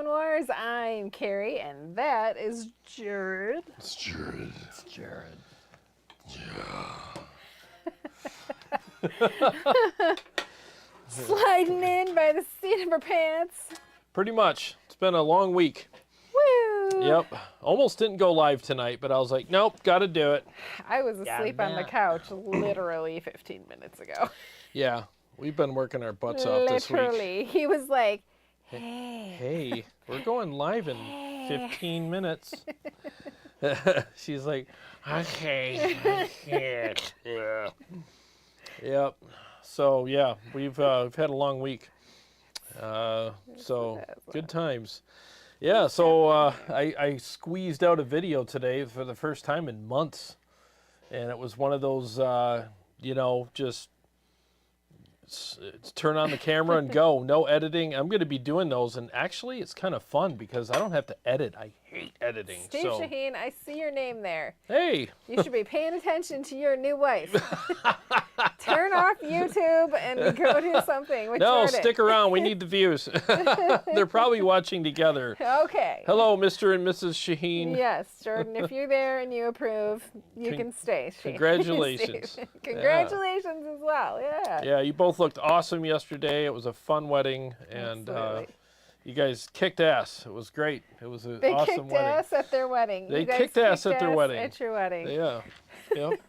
Tone Wars. I'm Carrie, and that is Jarrod. It's Jarrod. It's Jarrod. Yeah. Sliding in by the seat of her pants. Pretty much. It's been a long week. Woo! Yep. Almost didn't go live tonight, but I was like, nope, got to do it. I was asleep on the couch literally 15 minutes ago. Yeah. We've been working our butts off this week. Literally. He was like, hey. Hey, we're going live in 15 minutes. She's like, okay. Yeah. Yep. So, yeah, we've had a long week. So, good times. Yeah, so I squeezed out a video today for the first time in months. And it was one of those, you know, just turn on the camera and go. No editing. I'm going to be doing those. And actually, it's kind of fun because I don't have to edit. I hate editing. Steve Shaheen, I see your name there. Hey. You should be paying attention to your new wife. Turn off YouTube and go do something with No, Jordan. stick around. We need the views. They're probably watching together. Okay. Hello, Mr. and Mrs. Shaheen. Yes, Jordan, if you're there and you approve, you can stay. Congratulations. Congratulations as well, yeah. Yeah, you both looked awesome yesterday. It was a fun wedding, and you guys kicked ass. It was great. It was an awesome wedding. They kicked ass at their wedding. They kicked ass at their wedding. At your wedding. Yeah. Yep.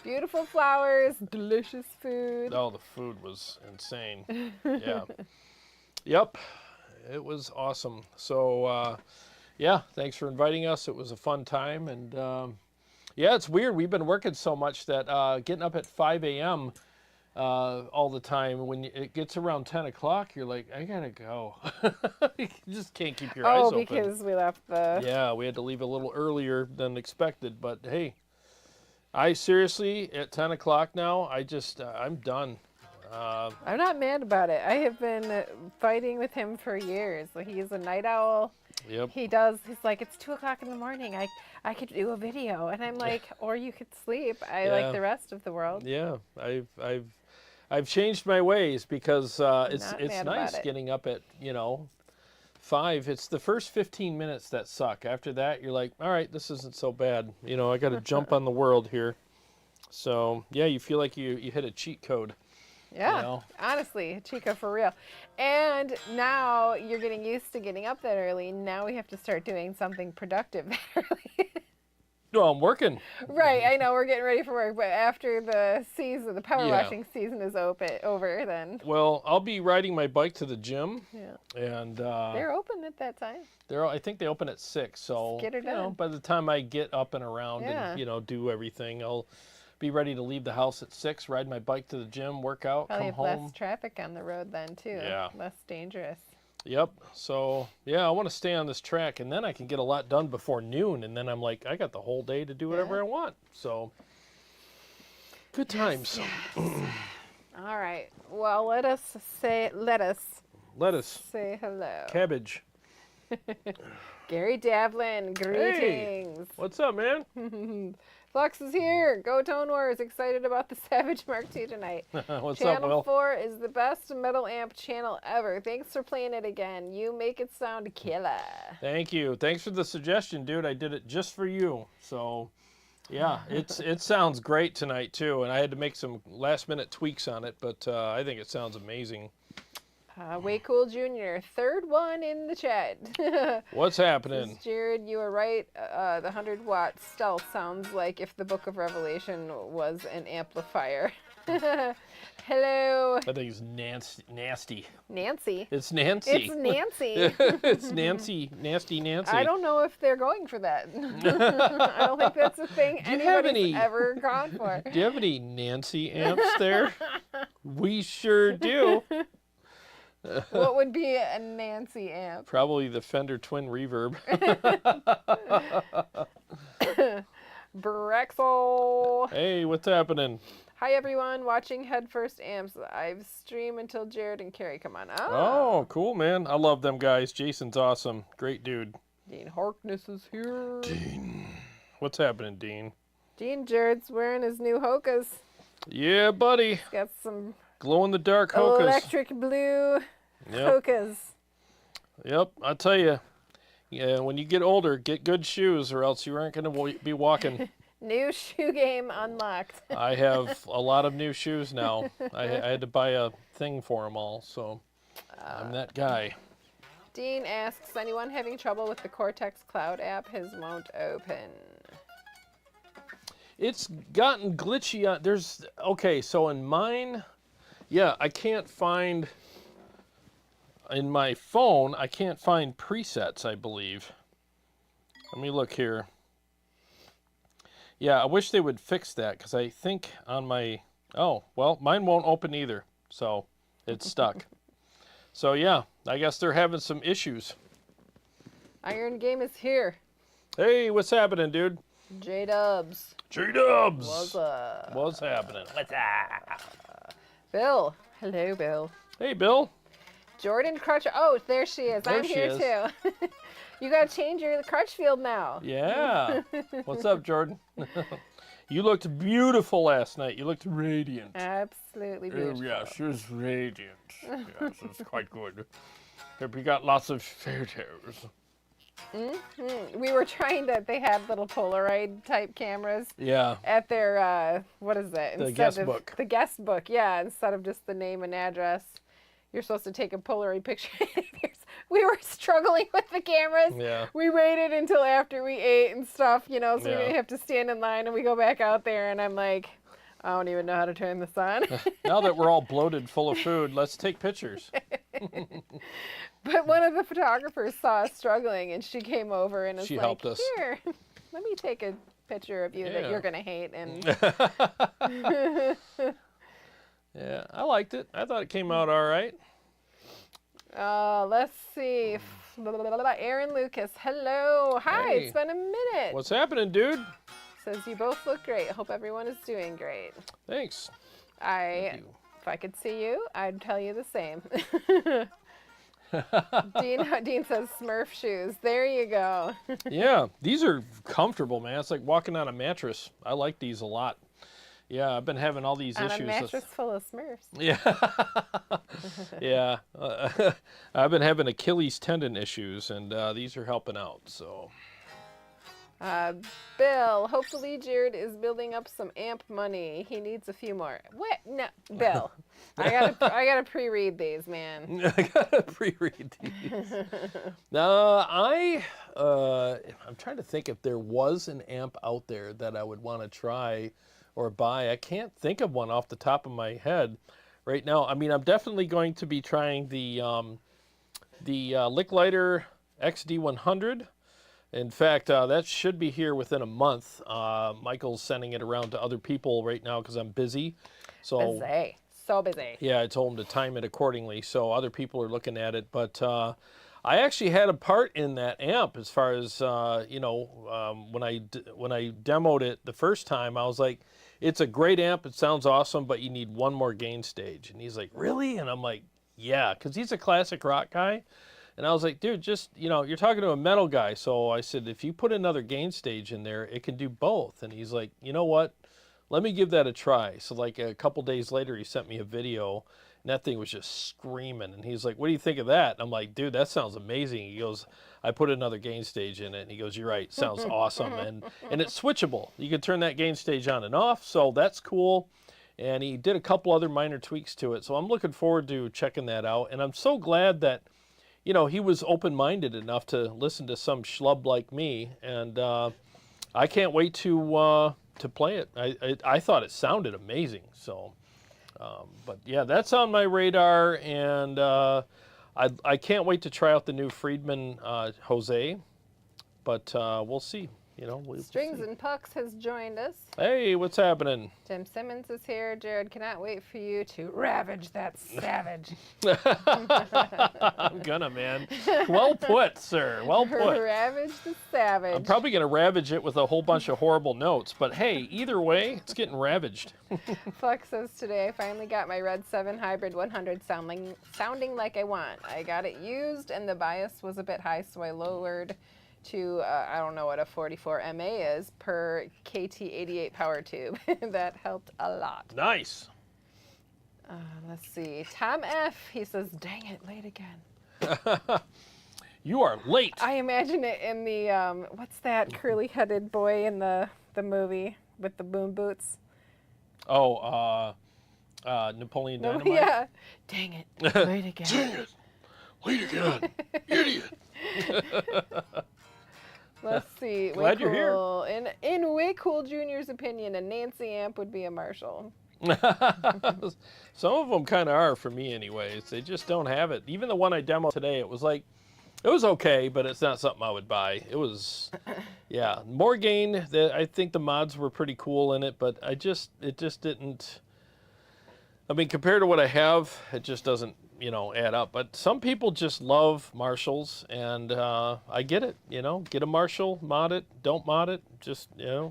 Beautiful flowers, delicious food. Oh, the food was insane. Yeah. Yep. It was awesome. So, yeah, thanks for inviting us. It was a fun time. And, yeah, it's weird. We've been working so much that getting up at 5 a.m. All the time, when it gets around 10 o'clock, you're like, I got to go. You just can't keep your eyes open. Oh, because we left the... Yeah, we had to leave a little earlier than expected. But, hey. I seriously, at 10 o'clock now, I'm done. I'm not mad about it. I have been fighting with him for years. He's a night owl. Yep. He's like, it's 2 o'clock in the morning. I could do a video. And I'm like, or you could sleep. Like the rest of the world. Yeah, I've changed my ways because it's nice getting up at, 5. It's the first 15 minutes that suck. After that, you're like, all right, this isn't so bad. I got to jump on the world here. So, yeah, you feel like you hit a cheat code. Yeah, honestly, Chica, for real. And now you're getting used to getting up that early. Now we have to start doing something productive that early. No, I'm working. Right, I know, we're getting ready for work, but after the season, the power washing season is over, then. Well, I'll be riding my bike to the gym. Yeah. And they're open at that time. I think they open at 6, so get her done. By the time I get up and around and do everything, I'll be ready to leave the house at 6, ride my bike to the gym, work out, Probably come home. Less traffic on the road then too. Yeah. Less dangerous. Yep. So, yeah, I want to stay on this track, and then I can get a lot done before noon, and then I'm like, I got the whole day to do whatever I want. So, good times. Yes. All right. Well, let us say hello. Cabbage. Gary Davlin, greetings. Hey, what's up, man? Flux is here. Go Tone Wars. Excited about the Savage Mark II tonight. What's channel up, Will? Channel 4 is the best metal amp channel ever. Thanks for playing it again. You make it sound killer. Thank you. Thanks for the suggestion, dude. I did it just for you. So, yeah, it sounds great tonight, too. And I had to make some last-minute tweaks on it, but I think it sounds amazing. Way Cool Jr., third one in the chat. What's happening? Jarrod, you were right. The 100-watt stealth sounds like if the Book of Revelation was an amplifier. Hello. I think it's nasty. Nancy. It's Nancy. It's Nancy. It's Nancy. Nasty Nancy. I don't know if they're going for that. I don't think that's a thing anybody's ever gone for. Do you have any Nancy amps there? We sure do. What would be a Nancy amp? Probably the Fender Twin Reverb. Brexel. Hey, what's happening? Hi, everyone. Watching Headfirst Amps live stream until Jarrod and Carrie come on. Oh, cool, man. I love them guys. Jason's awesome. Great dude. Dean Harkness is here. Dean. What's happening, Dean? Dean Jarrod's wearing his new Hokas. Yeah, buddy. He's got some glow-in-the-dark Hokas. Electric blue Hokas. Yep, I tell you. Yeah, when you get older, get good shoes, or else you aren't going to be walking. New shoe game unlocked. I have a lot of new shoes now. I had to buy a thing for them all, so I'm that guy. Dean asks, anyone having trouble with the Cortex Cloud app? His won't open. It's gotten glitchy. Okay, so in mine, yeah, I can't find, in my phone, I can't find presets, I believe. Let me look here. Yeah, I wish they would fix that, because I think on my, oh, well, mine won't open either, so it's stuck. So yeah, I guess they're having some issues. Iron Game is here. Hey, what's happening, dude? J-Dubs. J-Dubs! What's up? What's happening? What's up? Bill. Hello, Bill. Hey, Bill. Jordan Crutch. Oh, there she is. There I'm she here is. too. You got to change your crutch field now. Yeah. What's up, Jordan? You looked beautiful last night. You looked radiant. Absolutely beautiful. Yeah, she was radiant. Yes, it's quite good. Hope you got lots of photos. We were trying to, they had little Polaroid type cameras Yeah. at their, what is it? The guest book. The guest book, yeah. Instead of just the name and address, you're supposed to take a Polaroid picture. We were struggling with the cameras. Yeah. We waited until after we ate and stuff, you know, so we Yeah. didn't have to stand in line, and we go back out there and I'm like, I don't even know how to turn this on. Now that we're all bloated full of food, let's take pictures. But one of the photographers saw us struggling and she came over and was She like, helped us. here, let me take a picture of you that Yeah. you're going to hate. And Yeah, I liked it. I thought it came out all right. let's see. Aaron Lucas, hello. Hi, Hey. it's been a minute. What's happening, dude? Says you both look great. Hope everyone is doing great. Thanks. If I could see you, I'd tell you the same. Dean says Smurf shoes. There you go. Yeah, these are comfortable, man. It's like walking on a mattress. I like these a lot. Yeah, I've been having all these On issues. a mattress full of Smurfs. Yeah. Yeah. I've been having Achilles tendon issues, and these are helping out. So. Bill, hopefully Jarrod is building up some amp money. He needs a few more. What? No, Bill. I gotta pre-read these, man. I gotta pre-read these. I'm trying to think if there was an amp out there that I would want to try or buy. I can't think of one off the top of my head right now. I mean, I'm definitely going to be trying the Licklighter XD100. In fact, that should be here within a month. Michael's sending it around to other people right now because I'm busy. So Busy. So busy. yeah, I told him to time it accordingly, so other people are looking at it. But I actually had a part in that amp as far as, when I demoed it the first time, I was like, it's a great amp, it sounds awesome, but you need one more gain stage. And he's like, really? And I'm like, yeah, because he's a classic rock guy. And I was like, dude, just, you're talking to a metal guy. So I said, if you put another gain stage in there, it can do both. And he's like, you know what? Let me give that a try. So like a couple days later, he sent me a video, and that thing was just screaming. And he's like, what do you think of that? And I'm like, dude, that sounds amazing. He goes, I put another gain stage in it. And he goes, you're right, sounds awesome. And it's switchable. You can turn that gain stage on and off, so that's cool. And he did a couple other minor tweaks to it. So I'm looking forward to checking that out. And I'm so glad that, he was open-minded enough to listen to some schlub like me. And I can't wait to play it. I thought it sounded amazing. So, but yeah, that's on my radar, and I can't wait to try out the new Friedman Jose. But we'll see. We'll Strings see. and Pucks has joined us. Hey, what's happening? Tim Simmons is here. Jarrod, cannot wait for you to ravage that savage. I'm gonna, man. Well put, sir. Well put. Ravage the savage. I'm probably gonna ravage it with a whole bunch of horrible notes, but hey, either way, it's getting ravaged. Flex says today I finally got my Red 7 Hybrid 100 sounding like I want. I got it used and the bias was a bit high, so I lowered to, I don't know what a 44 MA is, per KT88 power tube. That helped a lot. Nice. Let's see. Tom F., he says, dang it, late again. You are late. I imagine it in the, what's that curly-headed boy in the movie with the boom boots? Oh, Napoleon No, Dynamite? yeah. Dang it. Late again. Dang it. Late again. Idiot. Let's see. Glad you're here. In Way Cool Jr.'s opinion, a Nancy amp would be a Marshall. Some of them kind of are for me anyways. They just don't have it. Even the one I demoed today, it was okay, but it's not something I would buy. It was, yeah, more gain. I think the mods were pretty cool in it, but it just didn't. I mean, compared to what I have, it just doesn't, add up. But some people just love Marshalls, and I get it. Get a Marshall, mod it, don't mod it. Just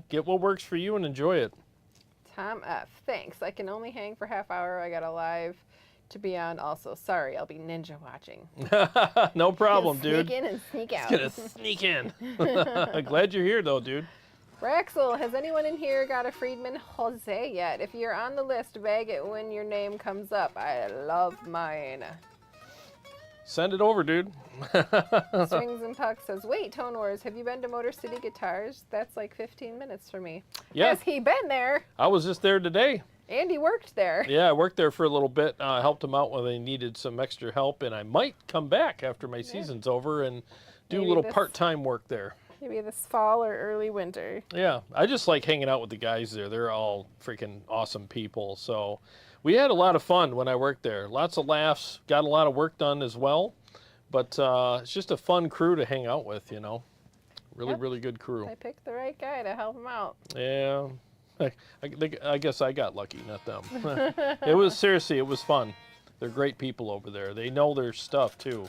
get what works for you and enjoy it. Tom F. Thanks. I can only hang for half hour. I got a live to be on also. Sorry, I'll be ninja watching. No problem, dude. Sneak in and sneak out. Gonna sneak in. Glad you're here, though, dude. Braxel, has anyone in here got a Friedman Jose yet? If you're on the list, bag it when your name comes up. I love mine. Send it over, dude. Strings and Puck says, wait, Tone Wars, have you been to Motor City Guitars? That's like 15 minutes for me. Yeah. Has he been there? I was just there today. Andy worked there. Yeah, I worked there for a little bit. Helped them out when they needed some extra help, and I might come back after my season's over and do Maybe a little this- part-time work there. Maybe this fall or early winter. Yeah, I just like hanging out with the guys there. They're all freaking awesome people. So we had a lot of fun when I worked there. Lots of laughs, got a lot of work done as well. But it's just a fun crew to hang out with, Really, Yep. really good crew. I picked the right guy to help him out. Yeah, I guess I got lucky, not them. It was fun. They're great people over there. They know their stuff too.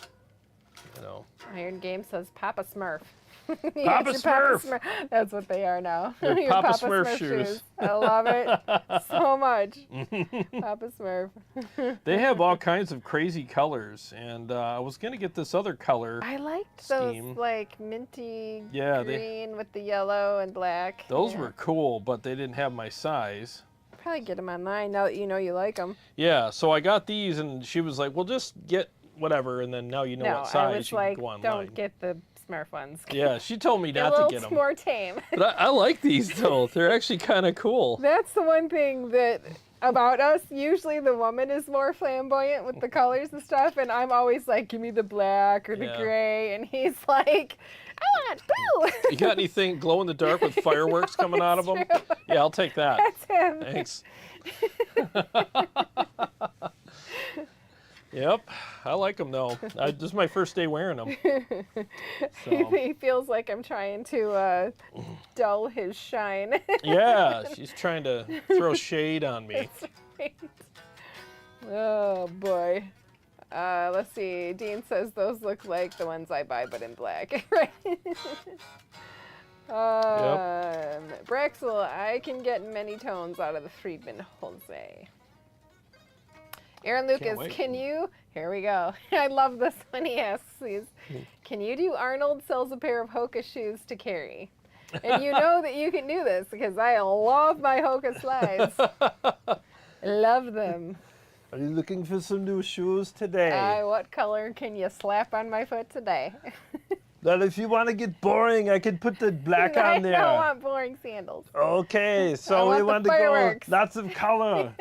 Iron Game says Papa Smurf. Papa Yes, your Smurf. That's what they are now. They're Your Papa Smurf shoes. I love it so much. Papa Smurf. They have all kinds of crazy colors, and I was gonna get this other color. I liked scheme. those like minty Yeah, green with the yellow and black. Those Yeah. were cool, but they didn't have my size. Probably get them online now that you know you like them. Yeah, so I got these, and she was like, "Well, just get whatever," and then now you know No, what size I was you like, can go online. don't get the Smurf ones. Yeah, she told me They're not a to little get them. more tame. But I like these though. They're actually kind of cool. That's the one thing that about us. Usually the woman is more flamboyant with the colors and stuff, and I'm always like, give me the black or the Yeah. gray, and he's like, I want blue. You got anything glow in the dark with fireworks coming out of them? True. Yeah, I'll take that. That's him. Thanks. Yep, I like them though. This is my first day wearing them. So. He feels like I'm trying to dull his shine. Yeah, she's trying to throw shade on me. That's right. Oh boy. Let's see. Dean says those look like the ones I buy, but in black. Right. Braxel, I can get many tones out of the Friedman Jose. Aaron Lucas, wait. can you? Here we go. I love this when he asks these. Can you do Arnold sells a pair of Hoka shoes to carry? And you know that you can do this because I love my Hoka slides. Love them. Are you looking for some new shoes today? What color can you slap on my foot today? Well, if you want to get boring, I can put the black I on there. don't want boring sandals. Okay, I so want we the want to fireworks. go lots of color.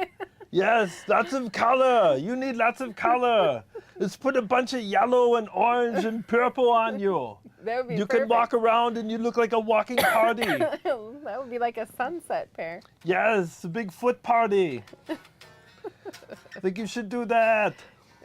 Yes, lots of color. You need lots of color. Let's put a bunch of yellow and orange and purple on you. That would be You perfect. can walk around and you look like a walking party. That would be like a sunset pair. Yes, a big foot party. I think you should do that.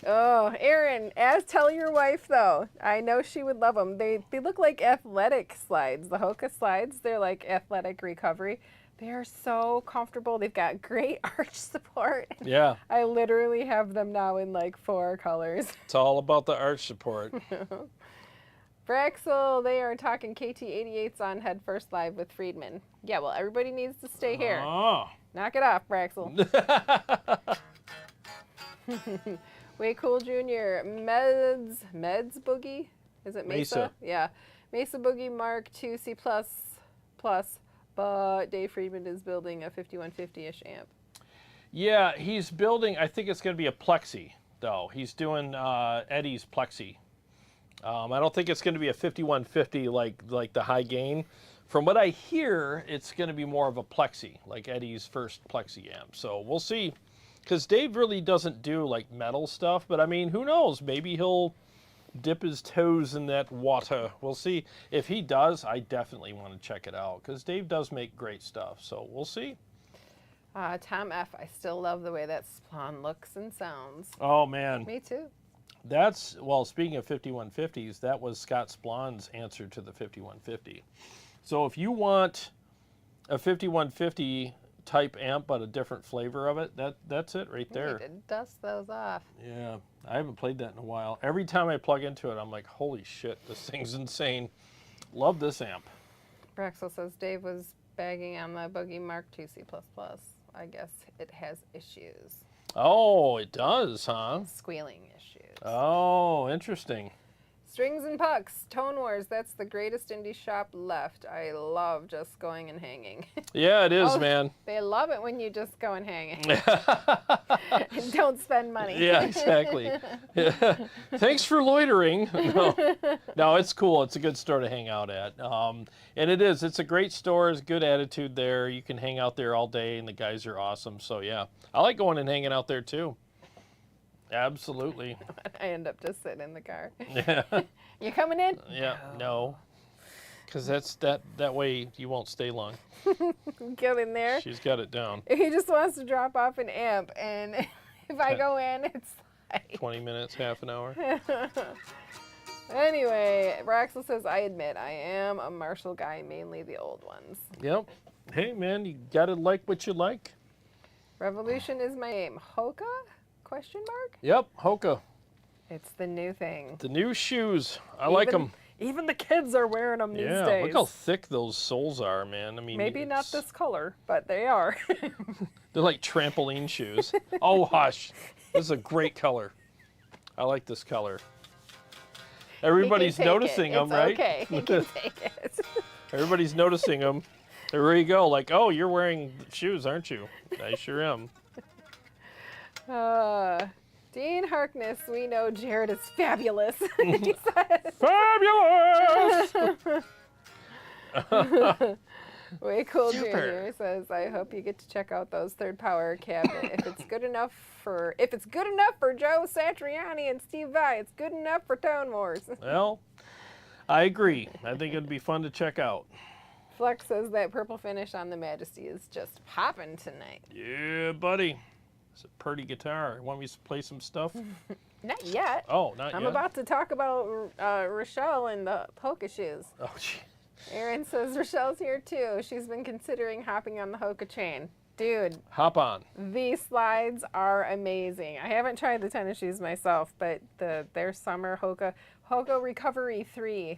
Oh, Aaron, tell your wife though. I know she would love them. They look like athletic slides. The Hoka slides, they're like athletic recovery. They are so comfortable. They've got great arch support. Yeah, I literally have them now in like 4 colors. it's all about the arch support. Braxel, they are talking KT88s on Headfirst Live with Friedman. Yeah, well, everybody needs to stay here. Oh. Knock it off, Braxel. Way Cool Jr. Meds Boogie? Is it Mesa? Mesa. Yeah. Mesa Boogie Mark II C++, but Dave Friedman is building a 5150-ish amp. Yeah, he's building, I think it's going to be a Plexi, though. He's doing Eddie's Plexi. I don't think it's going to be a 5150 like the high gain. From what I hear, it's going to be more of a plexi, like Eddie's first plexi amp. So we'll see, because Dave really doesn't do like metal stuff. But I mean, who knows? Maybe he'll dip his toes in that water. We'll see. If he does, I definitely want to check it out, because Dave does make great stuff. So we'll see. Tom F., I still love the way that Splawn looks and sounds. Oh, man. Me too. That's, well, speaking of 5150s, that was Scott Splawn's answer to the 5150. So if you want a 5150 type amp but a different flavor of it, that's it right there. We need to dust those off. Yeah, I haven't played that in a while. Every time I plug into it, I'm like, holy shit, this thing's insane. Love this amp. Braxel says Dave was bagging on the Boogie Mark II C++. I guess it has issues. Oh, it does, huh? Squealing issues. Oh, interesting. Strings and Pucks, Tone Wars, that's the greatest indie shop left. I love just going and hanging. Yeah, it is, man. They love it when you just go and hang. And don't spend money. Yeah, exactly. Yeah. Thanks for loitering. No, it's cool. It's a good store to hang out at. And it is. It's a great store. It's a good attitude there. You can hang out there all day, and the guys are awesome. So, yeah, I like going and hanging out there, too. Absolutely. I end up just sitting in the car. Yeah. You coming in? Yeah, no. Because that way you won't stay long. Get in there. She's got it down. He just wants to drop off an amp, and if I go in, it's like 20 minutes, half an hour. Anyway, Braxel says, I admit I am a Marshall guy, mainly the old ones. Yep. Hey, man, you got to like what you like. Revolution is my aim. Hoka? Question mark? Yep, Hoka. It's the new thing. The new shoes. I like them. Even the kids are wearing them these days. Yeah, look how thick those soles are, man. I mean, maybe not this color, but they are. They're like trampoline shoes. Oh, hush. This is a great color. I like this color. Everybody's noticing them, right? Okay, he can take it. Everybody's noticing them. There you go. Like, oh, you're wearing shoes, aren't you? I sure am. Dean Harkness, we know Jarrod is fabulous. He says. Fabulous! Way Cool Jr. says, I hope you get to check out those third power cabinet. If it's good enough for Joe Satriani and Steve Vai, it's good enough for Tone Wars. Well, I agree. I think it'd be fun to check out. Flex says that purple finish on the Majesty is just popping tonight. Yeah, buddy. It's a pretty guitar. Want me to play some stuff? Not yet. Oh, not yet? I'm about to talk about Rochelle and the Hoka shoes. Oh, gee. Aaron says Rochelle's here too. She's been considering hopping on the Hoka chain. Dude. Hop on. These slides are amazing. I haven't tried the tennis shoes myself, but their summer Hoka Recovery 3.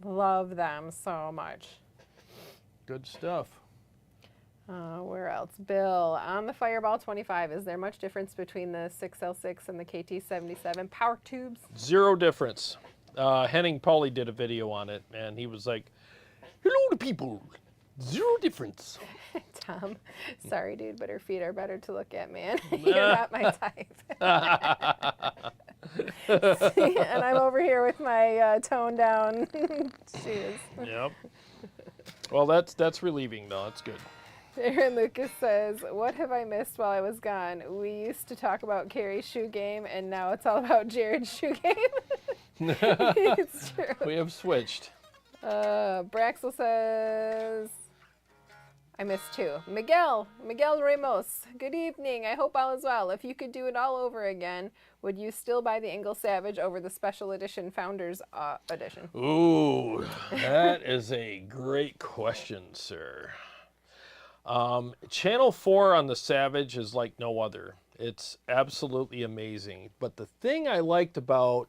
Love them so much. Good stuff. Where else? Bill, on the Fireball 25, is there much difference between the 6L6 and the KT77 power tubes? Zero difference. Henning Pauly did a video on it, and he was like, hello to people. Zero difference. Tom, sorry, dude, but her feet are better to look at, man. You're not my type. And I'm over here with my toned down shoes. Yep. Well, that's relieving, though. That's good. Aaron Lucas says, what have I missed while I was gone? We used to talk about Carrie's shoe game, and now it's all about Jarrod's shoe game. It's true. We have switched. Braxel says, I missed two. Miguel Ramos, good evening. I hope all is well. If you could do it all over again, would you still buy the ENGL Savage over the special edition Founders edition? Ooh, that is a great question, sir. Channel 4 on the Savage is like no other. It's absolutely amazing. But the thing I liked about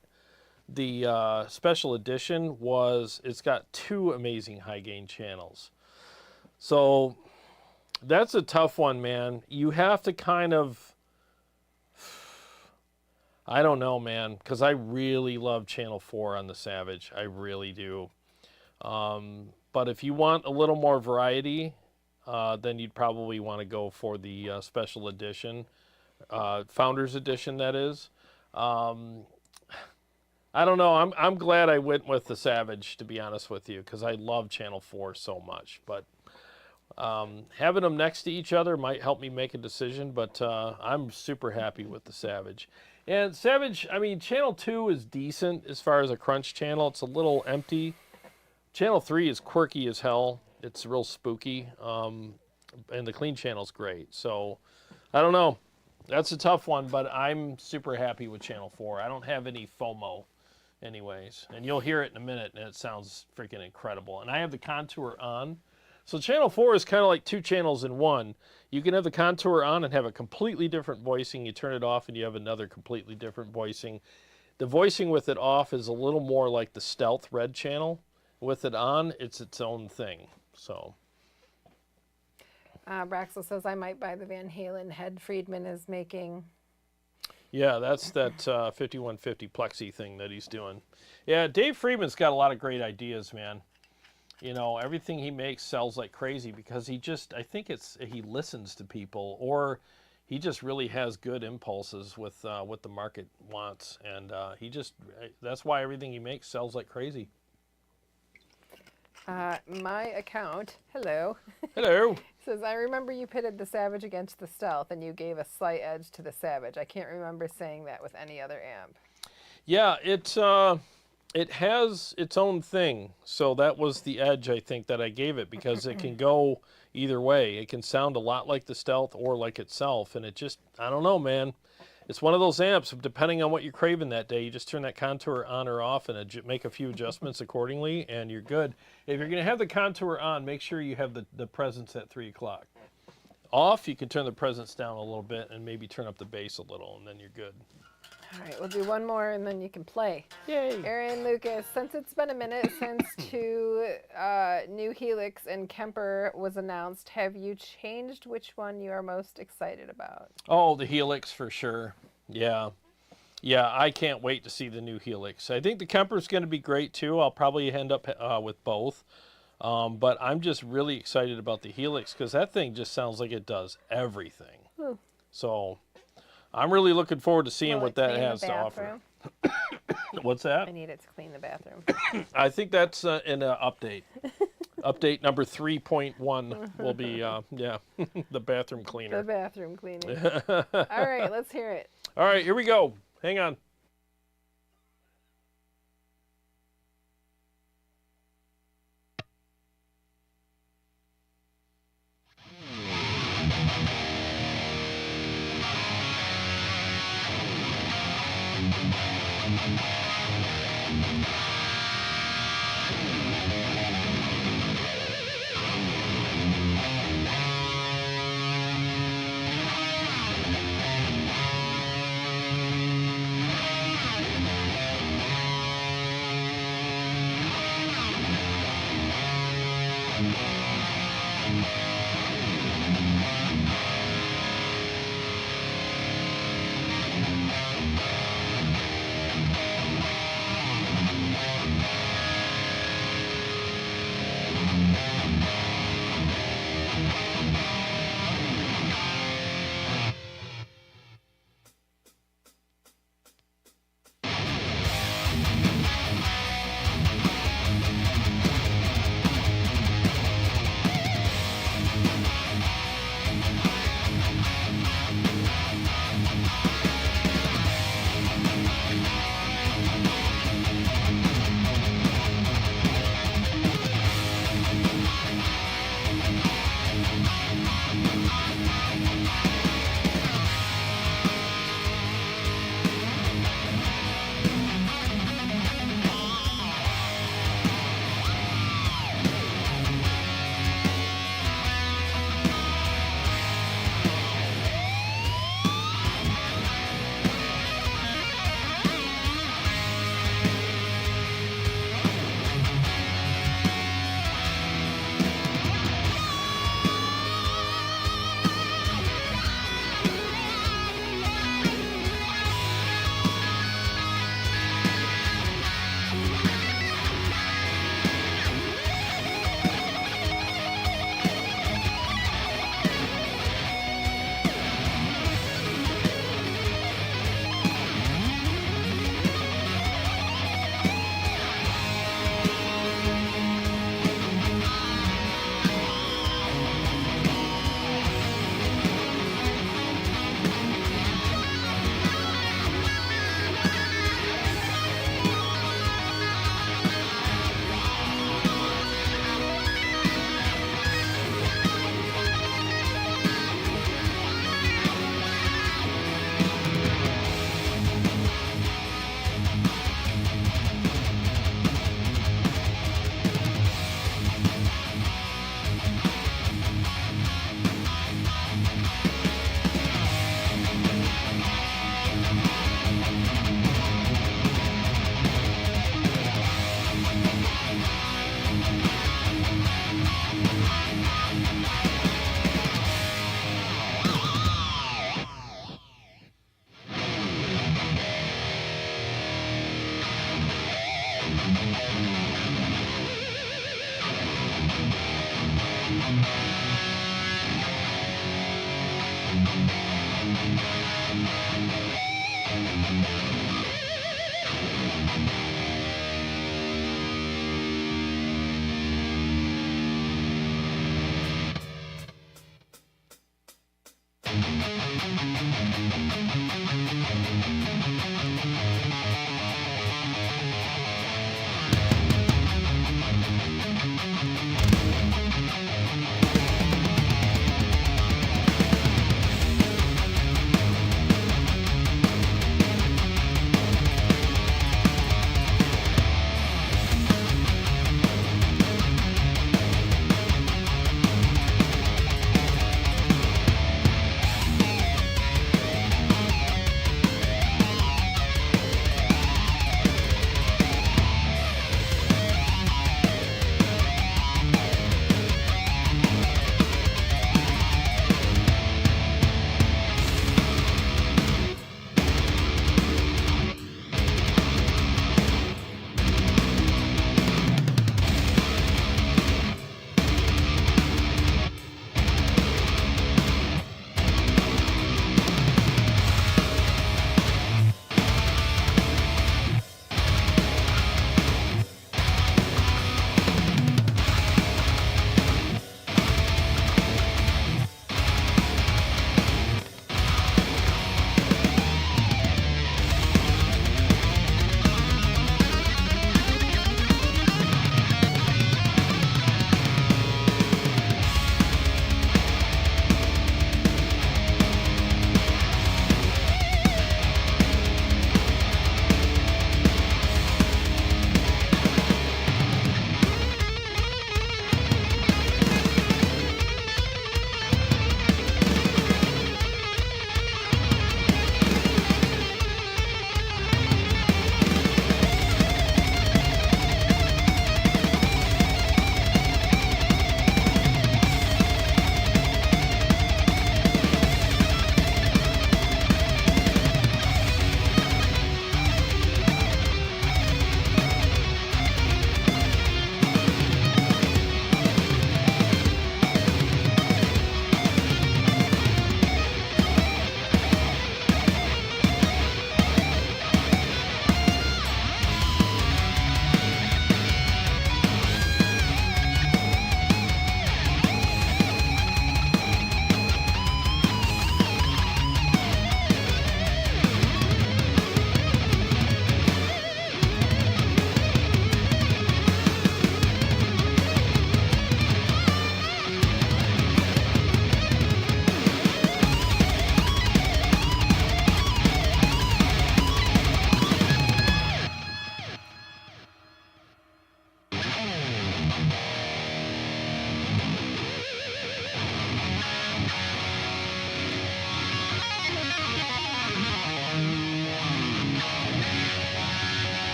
the special edition was it's got two amazing high gain channels. So that's a tough one, man. You have to kind of, I don't know, man, because I really love Channel 4 on the Savage. I really do. But if you want a little more variety, then you'd probably want to go for the special edition, Founders Edition, that is. I don't know. I'm glad I went with the Savage, to be honest with you, because I love Channel 4 so much. But having them next to each other might help me make a decision. But I'm super happy with the Savage. And Savage, I mean, Channel 2 is decent as far as a crunch channel. It's a little empty. Channel 3 is quirky as hell. It's real spooky. And the clean channel's great. So, I don't know. That's a tough one, but I'm super happy with Channel 4. I don't have any FOMO anyways. And you'll hear it in a minute, and it sounds freaking incredible. And I have the contour on. So Channel 4 is kind of like two channels in one. You can have the contour on and have a completely different voicing. You turn it off, and you have another completely different voicing. The voicing with it off is a little more like the stealth red channel. With it on, it's its own thing. So... Braxel says, I might buy the Van Halen head Friedman is making. Yeah, that's that 5150 plexi thing that he's doing. Yeah, Dave Friedman's got a lot of great ideas, man. You know, everything he makes sells like crazy because he just, I think he listens to people, or he just really has good impulses with what the market wants. And that's why everything he makes sells like crazy. My account, hello. Hello. Says, I remember you pitted the Savage against the Stealth and you gave a slight edge to the Savage. I can't remember saying that with any other amp. Yeah, it has its own thing. So that was the edge, I think, that I gave it, because it can go either way. It can sound a lot like the Stealth or like itself. And it just, I don't know, man. It's one of those amps, depending on what you're craving that day, you just turn that contour on or off and make a few adjustments accordingly, and you're good. If you're going to have the contour on, make sure you have the presence at 3 o'clock. Off, you can turn the presence down a little bit and maybe turn up the bass a little, and then you're good. All right, we'll do one more and then you can play. Yay! Aaron Lucas, since it's been a minute since two new Helix and Kemper was announced, have you changed which one you are most excited about? Oh, the Helix for sure. Yeah. Yeah, I can't wait to see the new Helix. I think the Kemper's going to be great too. I'll probably end up with both. But I'm just really excited about the Helix because that thing just sounds like it does everything. Ooh. So... I'm really looking forward to seeing what that has to offer. What's that? I need it to clean the bathroom. I think that's in an update. Update number 3.1 will be, the bathroom cleaner. The bathroom cleaning. All right, let's hear it. All right, here we go. Hang on.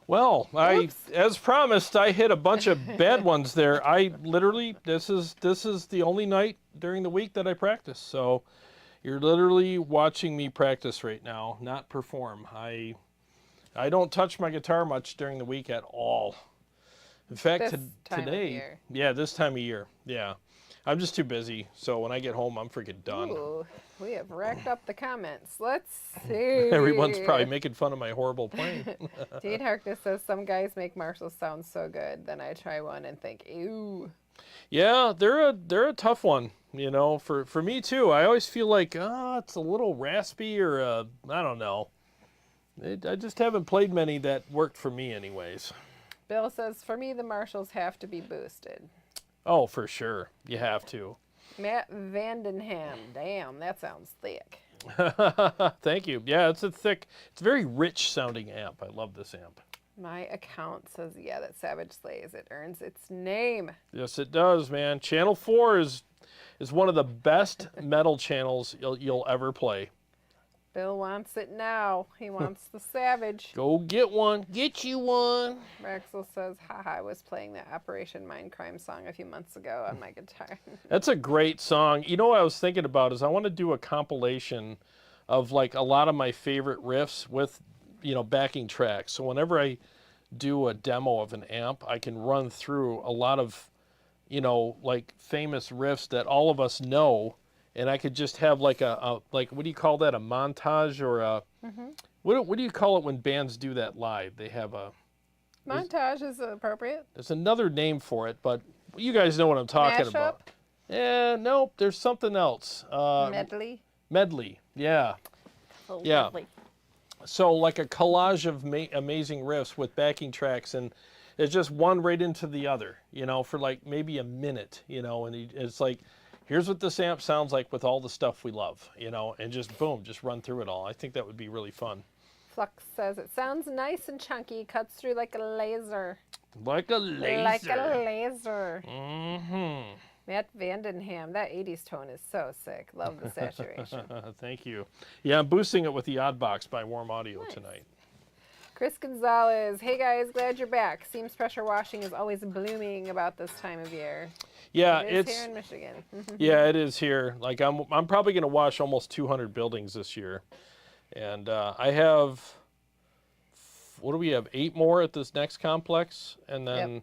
Well, Oops. as promised, I hit a bunch of bad ones there. I literally, this is the only night during the week that I practice. So you're literally watching me practice right now, not perform. I don't touch my guitar much during the week at all. In fact, This time of today, year. yeah, this time of year, yeah. I'm just too busy. So when I get home, I'm freaking done. Ooh, we have racked up the comments. Let's see. Everyone's probably making fun of my horrible playing. Dean Harkness says some guys make Marshalls sound so good. Then I try one and think, ew. Yeah, they're a tough one, you know. For me too. I always feel like it's a little raspy or I don't know. I just haven't played many that worked for me, anyways. Bill says for me the Marshalls have to be boosted. Oh, for sure, you have to. Matt Vandenham, damn, that sounds thick. Thank you. Yeah, it's it's a very rich sounding amp. I love this amp. My account says, yeah, that Savage slays. It earns its name. Yes, it does, man. Channel 4 is one of the best metal channels you'll ever play. Bill wants it now. He wants the Savage. Go get one. Get you one. Raxel says, haha, I was playing the Operation Mindcrime song a few months ago on my guitar. That's a great song. You know what I was thinking about is I want to do a compilation of like a lot of my favorite riffs with, you know, backing tracks. So whenever I do a demo of an amp, I can run through a lot of, you know, like famous riffs that all of us know, and I could just have like like, what do you call that? A montage or a what do you call it when bands do that live? They have a Montage is appropriate. there's another name for it, but you guys know what I'm talking about. Mashup? Yeah, nope, there's something else. Medley. Medley, yeah. Oh, Yeah. medley. So like a collage of amazing riffs with backing tracks, and it's just one right into the other, you know, for like maybe a minute, you know, and it's like, here's what this amp sounds like with all the stuff we love, you know, and just boom, just run through it all. I think that would be really fun. Flux says, it sounds nice and chunky, cuts through like a laser. Like a laser. Like a laser. Mm-hmm. Matt Vandenham, that 80s tone is so sick. Love the saturation. Thank you. Yeah, I'm boosting it with the Odd Box by Warm Audio tonight. Chris Gonzalez, hey guys, glad you're back. Seems pressure washing is always blooming about this time of year. Yeah, It is here in Michigan. yeah, it is here. Like I'm probably going to wash almost 200 buildings this year, and I have, what do we have? 8 more at this next complex, and then. Yep.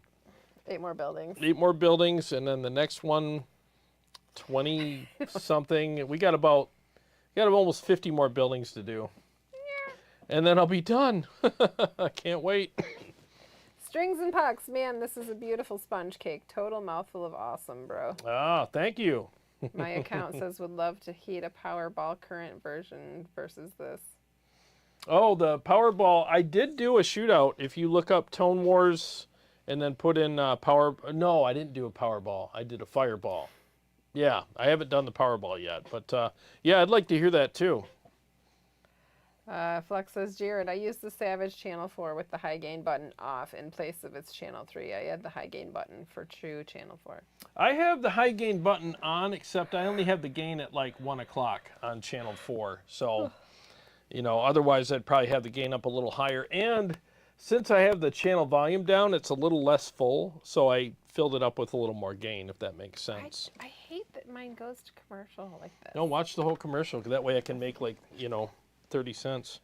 8 more buildings. 8 more buildings, and then the next one, 20 something. We got almost 50 more buildings to do. And then I'll be done. I can't wait. Strings and pucks, man, this is a beautiful sponge cake. Total mouthful of awesome, bro. Ah, thank you. My account says would love to heat a Powerball current version versus this. Oh, the Powerball. I did do a shootout. If you look up Tone Wars and then put in no, I didn't do a Powerball. I did a Fireball. Yeah, I haven't done the Powerball yet. But yeah, I'd like to hear that too. Flux says, Jarrod, I use the Savage Channel 4 with the high gain button off in place of its Channel 3. I add the high gain button for true Channel 4. I have the high gain button on, except I only have the gain at like 1 o'clock on Channel 4. So, you know, otherwise I'd probably have the gain up a little higher. And since I have the channel volume down, it's a little less full. So I filled it up with a little more gain, if that makes sense. I hate that mine goes to commercial like this. No, watch the whole commercial. That way I can make like, you know, 30 cents.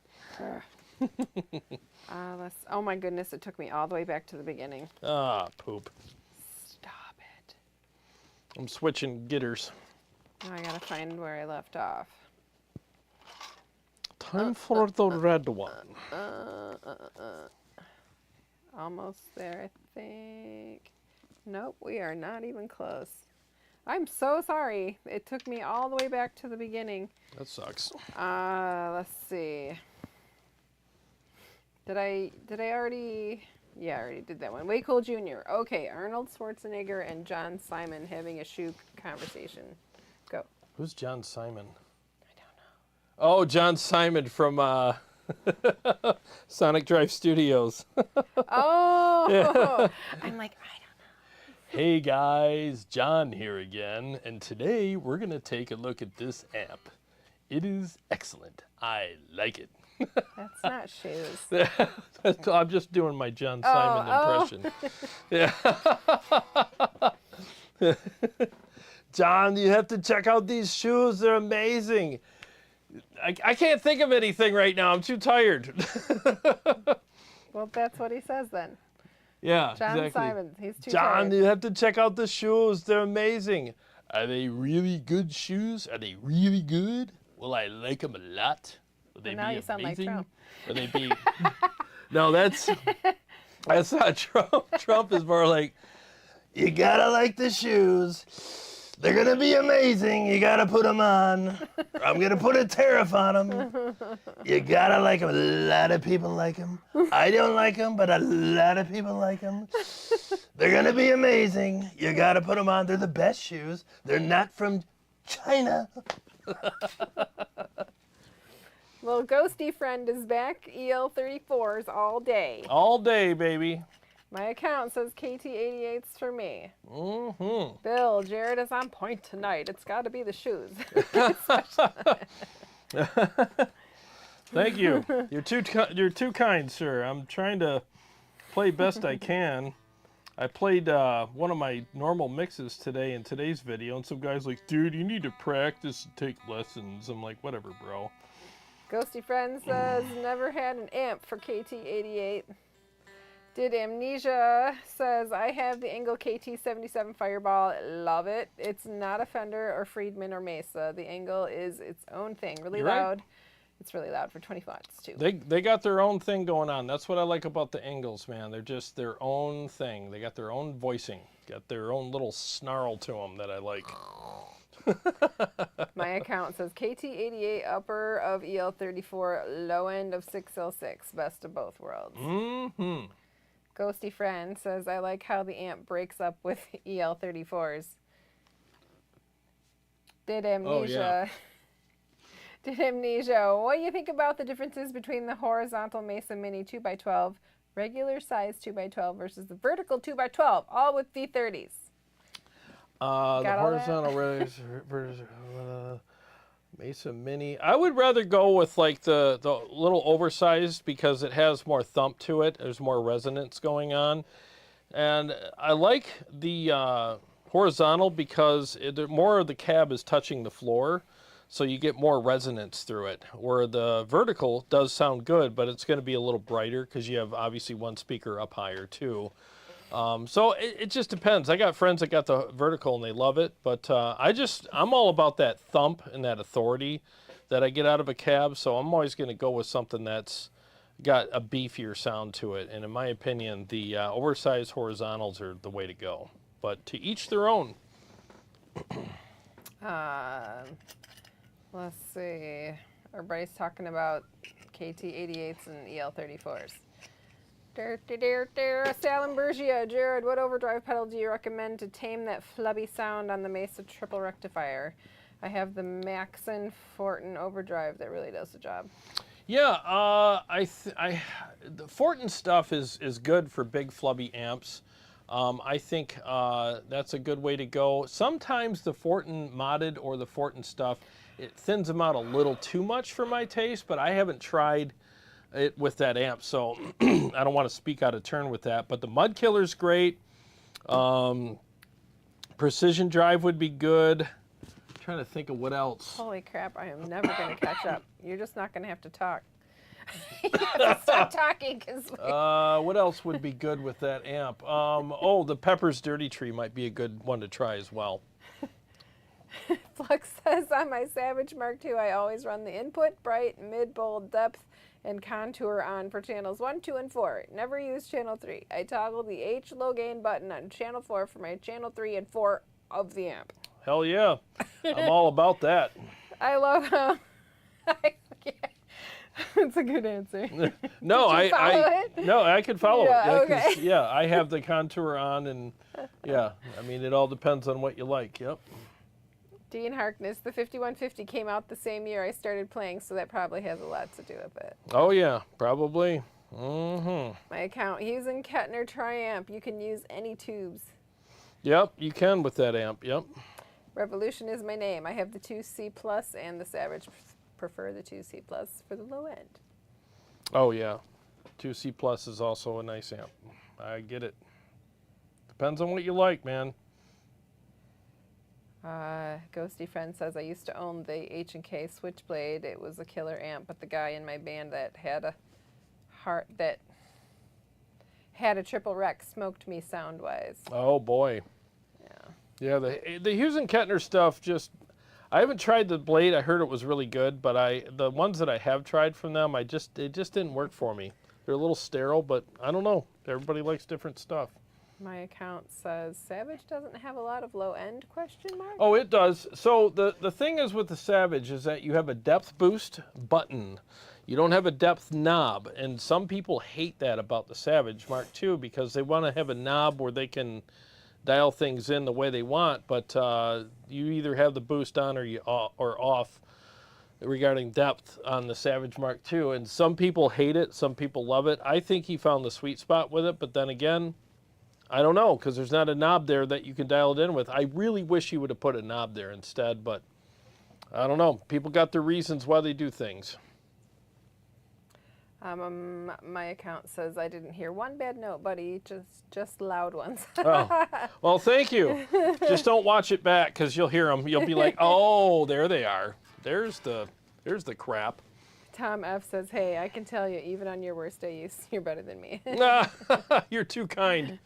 Oh my goodness, it took me all the way back to the beginning. Ah, poop. Stop it. I'm switching gitters. Now I gotta find where I left off. Time for the red one. Almost there, I think. Nope, we are not even close. I'm so sorry. It took me all the way back to the beginning. That sucks. Let's see. Did I already? Yeah, I already did that one. Way Cool Jr. Okay, Arnold Schwarzenegger and John Simon having a shoe conversation. Go. Who's John Simon? I don't know. Oh, John Simon from Sonic Drive Studios. Oh, Yeah. I'm like, I don't Hey guys, John here again, and today we're going to take a look at this amp. It is excellent. I like it. That's not shoes. I'm just doing my John Simon impression. Yeah. John, you have to check out these shoes. They're amazing. I can't think of anything right now. I'm too tired. Well, that's what he says then. Yeah, John exactly. Simon, he's too John, tired. you have to check out the shoes. They're amazing. Are they really good shoes? Are they really good? Will I like them a lot? Will they now be you sound like amazing? Trump. Will they be... No, that's not Trump. Trump is more like, you gotta like the shoes. They're gonna be amazing. You gotta put them on. I'm gonna put a tariff on them. You gotta like them. A lot of people like them. I don't like them, but a lot of people like them. They're gonna be amazing. You gotta put them on. They're the best shoes. They're not from China. Well, Ghosty Friend is back. EL34s all day. All day, baby. My account says KT88s for me. Mm-hmm. Bill, Jarrod is on point tonight. It's got to be the shoes. Thank you. You're too kind, sir. I'm trying to play best I can. I played one of my normal mixes today in today's video, and some guy's like, dude, you need to practice and take lessons. I'm like, whatever, bro. Ghosty Friend says, never had an amp for KT88. Did Amnesia says, I have the ENGL KT77 Fireball. Love it. It's not a Fender or Friedman or Mesa. The ENGL is its own thing. Really loud. Right. It's really loud for 20 watts, too. They got their own thing going on. That's what I like about the ENGLs, man. They're just their own thing. They got their own voicing. Got their own little snarl to them that I like. My account says KT88 upper of EL34, low end of 6L6, best of both worlds. Mm-hmm. Ghosty Friend says, I like how the amp breaks up with EL34s. Did Amnesia... Did Amnesia, what do you think about the differences between the horizontal Mesa Mini 2x12, regular size 2x12 versus the vertical 2x12, all with V30s? The horizontal Mesa Mini. I would rather go with like the little oversized because it has more thump to it. There's more resonance going on. And I like the horizontal because more of the cab is touching the floor. So you get more resonance through it, where the vertical does sound good, but it's going to be a little brighter because you have obviously one speaker up higher too. So it just depends. I got friends that got the vertical and they love it, but I'm all about that thump and that authority that I get out of a cab. So I'm always going to go with something that's got a beefier sound to it. And in my opinion, the oversized horizontals are the way to go. But to each their own. Let's see. Everybody's talking about KT88s and EL34s. Salem Bergia, Jarrod, what overdrive pedal do you recommend to tame that flubby sound on the Mesa triple rectifier? I have the Maxon Fortin overdrive that really does the job. Yeah, the Fortin stuff is good for big flubby amps. I think that's a good way to go. Sometimes the Fortin modded or the Fortin stuff, it thins them out a little too much for my taste, but I haven't tried it with that amp, so I don't want to speak out of turn with that. But the Mud Killer's great. Precision Drive would be good. I'm trying to think of what else. Holy crap, I am never going to catch up. You're just not going to have to talk. You have to stop talking. What else would be good with that amp? The Pepper's Dirty Tree might be a good one to try as well. Flux says, on my Savage Mark II, I always run the input, bright, mid, bold, depth, and contour on for channels 1, 2, and 4. Never use channel 3. I toggle the H low gain button on channel 4 for my channel 3 and 4 of the amp. Hell yeah. I'm all about that. I love how... It's a good answer. No, I can follow it. Yeah, okay. Yeah, I have the contour on, and yeah, I mean, it all depends on what you like. Yep. Dean Harkness, the 5150 came out the same year I started playing, so that probably has a lot to do with it. Oh yeah, probably. Mm-hmm. My account, using Kettner Triamp. You can use any tubes. Yep, you can with that amp. Yep. Revolution is my name. I have the 2C Plus and the Savage. Prefer the 2C Plus for the low end. Oh, yeah. 2C Plus is also a nice amp. I get it. Depends on what you like, man. Ghosty Friend says, I used to own the H&K Switchblade. It was a killer amp, but the guy in my band that had a triple rec smoked me sound-wise. Oh, boy. Yeah. Yeah, the Hughes and Kettner stuff just... I haven't tried the Blade. I heard it was really good, but the ones that I have tried from them, it just didn't work for me. They're a little sterile, but I don't know. Everybody likes different stuff. My account says, Savage doesn't have a lot of low-end, question mark? Oh, it does. So the thing is with the Savage is that you have a depth boost button. You don't have a depth knob, and some people hate that about the Savage Mark II because they want to have a knob where they can dial things in the way they want, but you either have the boost on or off regarding depth on the Savage Mark II, and some people hate it, some people love it. I think he found the sweet spot with it, but then again, I don't know, because there's not a knob there that you can dial it in with. I really wish he would have put a knob there instead, but I don't know. People got their reasons why they do things. My account says, I didn't hear one bad note, buddy, just loud ones. Oh, well, thank you. Just don't watch it back, because you'll hear them. You'll be like, oh, there they are. There's the crap. Tom F says, hey, I can tell you, even on your worst days, you're better than me. You're too kind.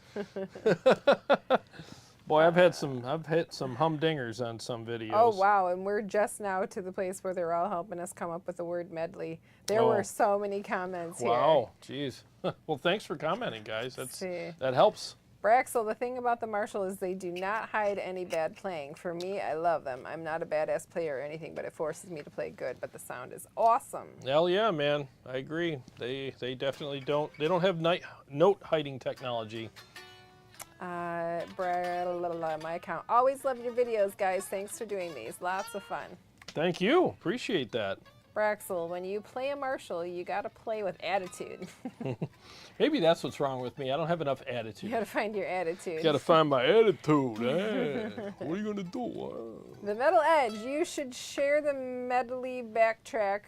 Boy, I've hit some humdingers on some videos. Oh, wow, and we're just now to the place where they're all helping us come up with the word medley. There were so many comments here. Wow, jeez. Well, thanks for commenting, guys. That helps. Braxel, the thing about the Marshall is they do not hide any bad playing. For me, I love them. I'm not a badass player or anything, but it forces me to play good, but the sound is awesome. Hell yeah, man. I agree. They definitely don't. They don't have note hiding technology. My account. Always love your videos, guys. Thanks for doing these. Lots of fun. Thank you. Appreciate that. Braxel, when you play a Marshall, you got to play with attitude. Maybe that's what's wrong with me. I don't have enough attitude. You got to find your attitude. You got to find my attitude. Hey, what are you going to do? The Metal Edge, you should share the medley backtrack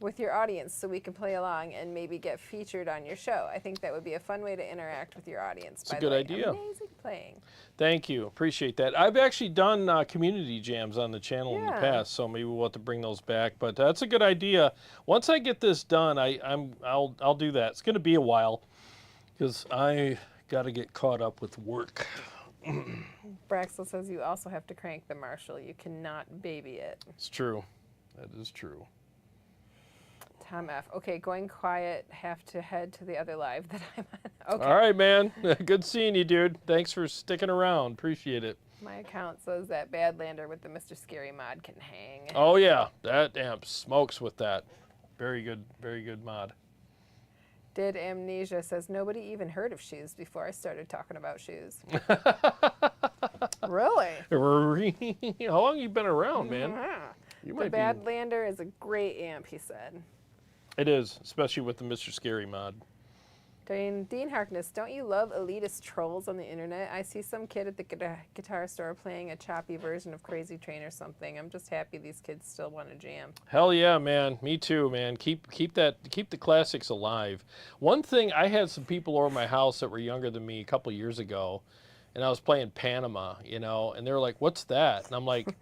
with your audience so we can play along and maybe get featured on your show. I think that would be a fun way to interact with your audience. It's a good idea. Amazing playing. Thank you. Appreciate that. I've actually done community jams on the channel in the past, so maybe we'll have to bring those back. But that's a good idea. Once I get this done, I'll do that. It's going to be a while because I got to get caught up with work. Braxel says you also have to crank the Marshall. You cannot baby it. It's true. That is true. Tom F. Okay, going quiet. Have to head to the other live that I'm on. Okay. All right, man. Good seeing you, dude. Thanks for sticking around. Appreciate it. My account says that Badlander with the Mr. Scary mod can hang. Oh, yeah. That amp smokes with that. Very good mod. Did Amnesia says, nobody even heard of shoes before I started talking about shoes. Really? How long have you been around, man? Mm-hmm. The Badlander is a great amp, he said. It is, especially with the Mr. Scary mod. Dean Harkness, don't you love elitist trolls on the internet? I see some kid at the guitar store playing a choppy version of Crazy Train or something. I'm just happy these kids still want to jam. Hell yeah, man. Me too, man. Keep the classics alive. One thing, I had some people over my house that were younger than me a couple years ago, and I was playing Panama, you know, and they were like, "What's that?" And I'm like,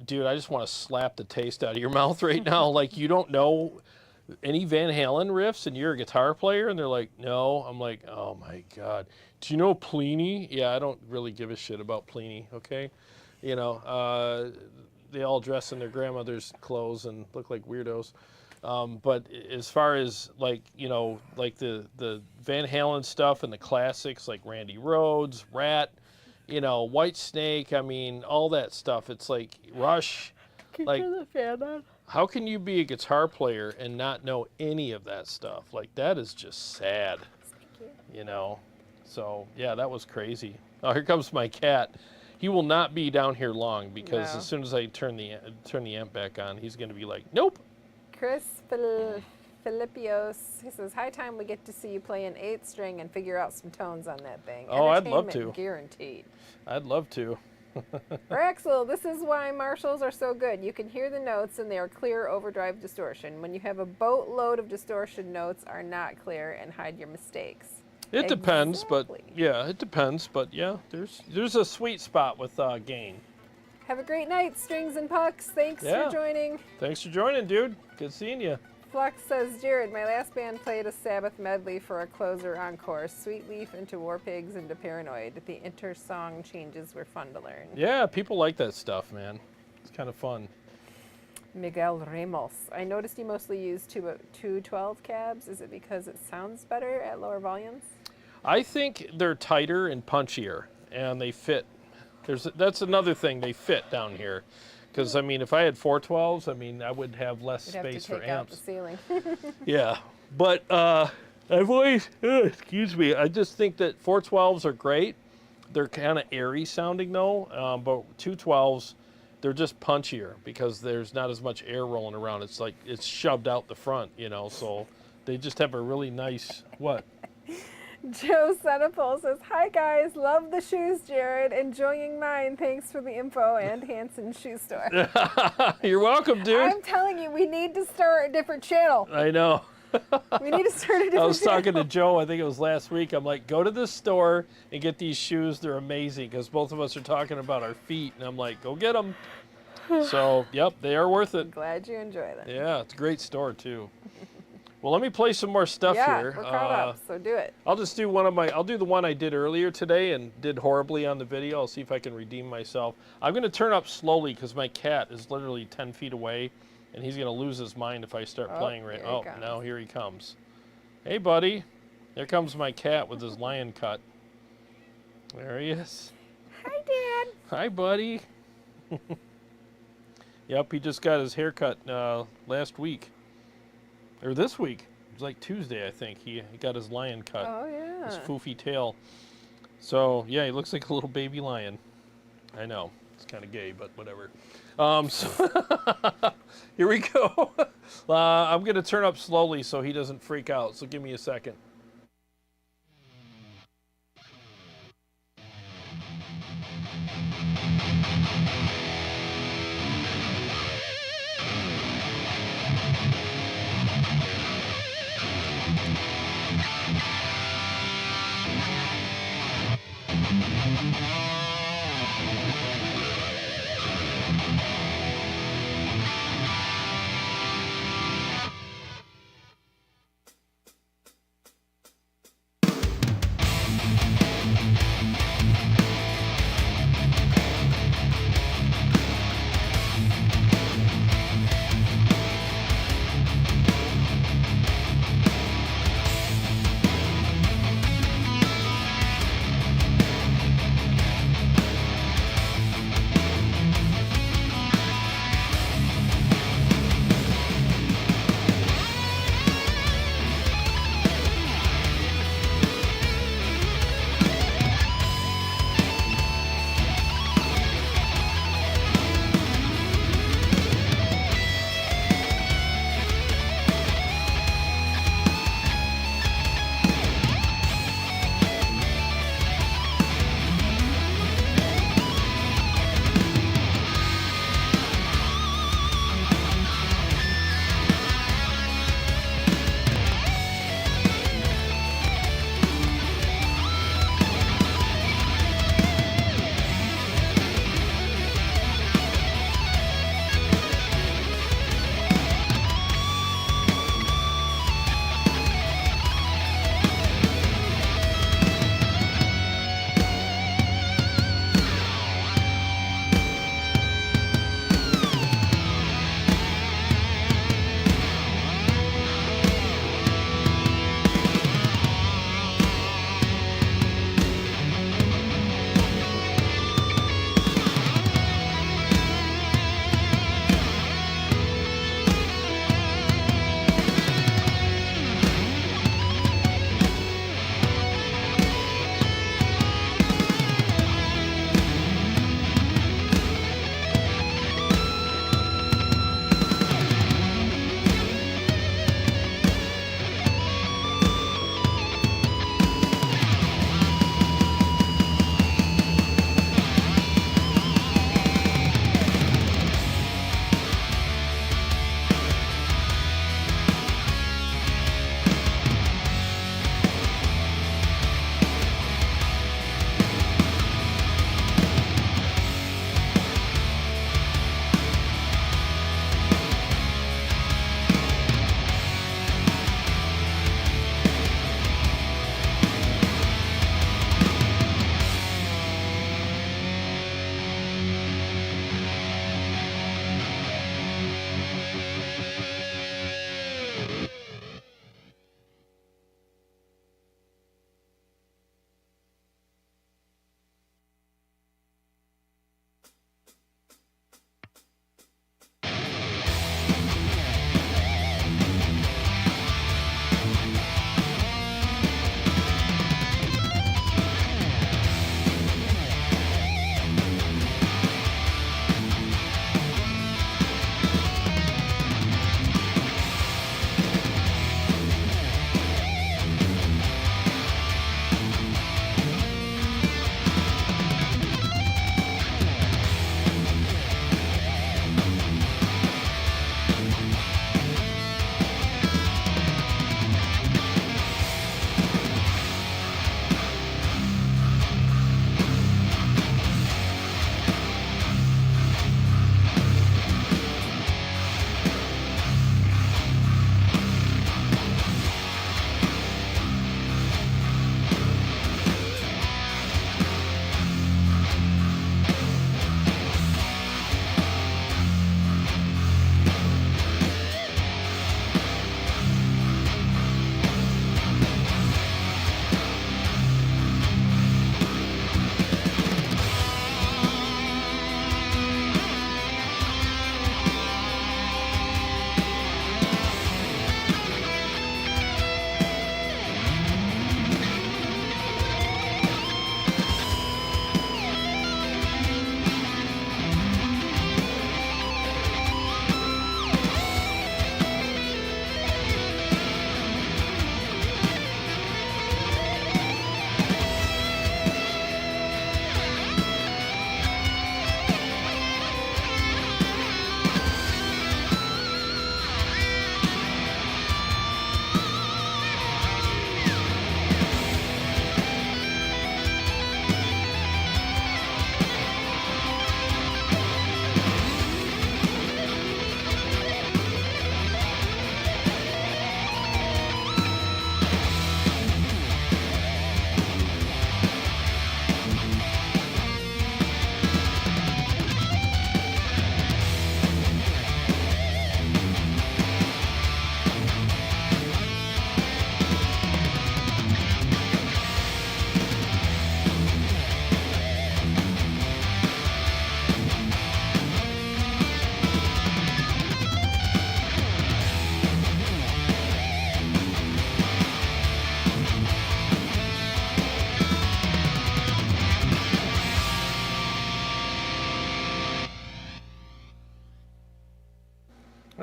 dude, I just want to slap the taste out of your mouth right now. Like, you don't know any Van Halen riffs and you're a guitar player? And they're like, no. I'm like, oh my God. Do you know Pliny? Yeah, I don't really give a shit about Pliny, okay? You know, they all dress in their grandmother's clothes and look like weirdos. But as far as, like, you know, like the Van Halen stuff and the classics like Randy Rhoads, Rat, you know, White Snake, I mean, all that stuff. It's like Rush. Like, the fan on? How can you be a guitar player and not know any of that stuff? Like, that is just sad. You know? So, yeah, that was crazy. Oh, here comes my cat. He will not be down here long because as soon as I turn the amp back on, he's going to be like, nope. Chris Filippios, he says, high time we get to see you play an 8th string and figure out some tones on that thing. Oh, I'd love to. Guaranteed. I'd love to. Axel, this is why Marshalls are so good. You can hear the notes and they are clear overdrive distortion. When you have a boatload of distortion, notes are not clear and hide your mistakes. It depends, but Exactly. yeah, it depends, but yeah, there's a sweet spot with gain. Have a great night, Strings and Pucks. Thanks Yeah. for joining. Thanks for joining, dude. Good seeing you. Flux says, Jarrod, my last band played a Sabbath medley for a closer encore. Sweet Leaf into War Pigs into Paranoid. The inter-song changes were fun to learn. Yeah, people like that stuff, man. It's kind of fun. Miguel Ramos. I noticed you mostly use 212 cabs. Is it because it sounds better at lower volumes? I think they're tighter and punchier, and they fit. That's another thing, they fit down here. Because, I mean, if I had 412s, I mean, I would have less You'd space have for to take out amps. the ceiling. Yeah, but I've always, excuse me, I just think that 412s are great. They're kind of airy sounding though, but 212s, they're just punchier because there's not as much air rolling around. It's like it's shoved out the front, you know, so they just have a really nice, what? Joe Senapol says, hi guys, love the shoes, Jarrod. Enjoying mine. Thanks for the info and Hanson Shoe Store. You're welcome, dude. I'm telling you, we need to start a different channel. I know. We need to start a different I was talking channel. to Joe, I think it was last week. I'm like, go to this store and get these shoes. They're amazing because both of us are talking about our feet. And I'm like, go get them. So, yep, they are worth it. Glad you enjoy them. Yeah, it's a great store, too. Well, let me play some more stuff Yeah, here. we're caught up, so do it. I'll just do I'll do the one I did earlier today and did horribly on the video. I'll see if I can redeem myself. I'm going to turn up slowly because my cat is literally 10 feet away, and he's going to lose his mind if I start playing right. Here he Oh, comes. now here he comes. Hey, buddy. There comes my cat with his lion cut. There he is. Hi, Dad. Hi, buddy. Yep, he just got his haircut last week. Or this week. It was like Tuesday, I think. He got his lion cut. Oh, yeah. His foofy tail. So, yeah, he looks like a little baby lion. I know. It's kind of gay, but whatever. So here we go. I'm going to turn up slowly so he doesn't freak out. So give me a second.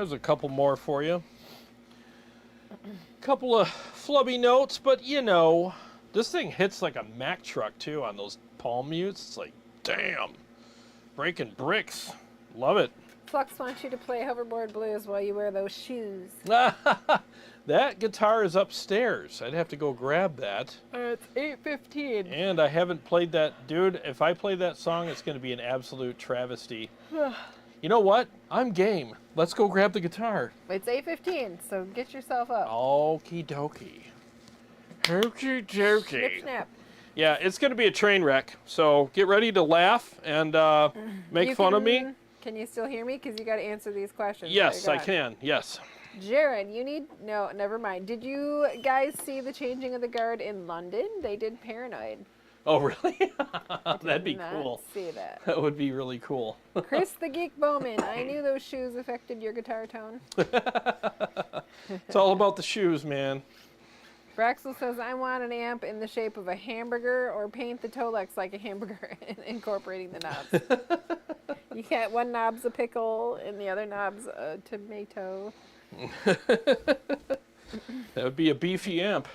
There's a couple more for you. Couple of flubby notes, but you know, this thing hits like a Mack truck too on those palm mutes. It's like, damn, breaking bricks. Love it. Flux wants you to play Hoverboard Blues while you wear those shoes. That guitar is upstairs. I'd have to go grab that. It's 8:15. And I haven't played that. Dude, if I play that song, it's going to be an absolute travesty. You know what? I'm game. Let's go grab the guitar. It's 8:15, so get yourself up. Okie dokie. Okie dokie. Snip, snap. Yeah, it's going to be a train wreck. So get ready to laugh and make fun of me. Can you still hear me? Because you got to answer these questions. Yes, I can. Yes. Jarrod, you need... No, never mind. Did you guys see the changing of the guard in London? They did Paranoid. Oh, really? That'd be Not cool. See that. That would be really cool. Chris the Geek Bowman, I knew those shoes affected your guitar tone. It's all about the shoes, man. Braxel says, I want an amp in the shape of a hamburger or paint the ToneX like a hamburger, incorporating the knobs. You can't, one knob's a pickle and the other knob's a tomato. That would be a beefy amp.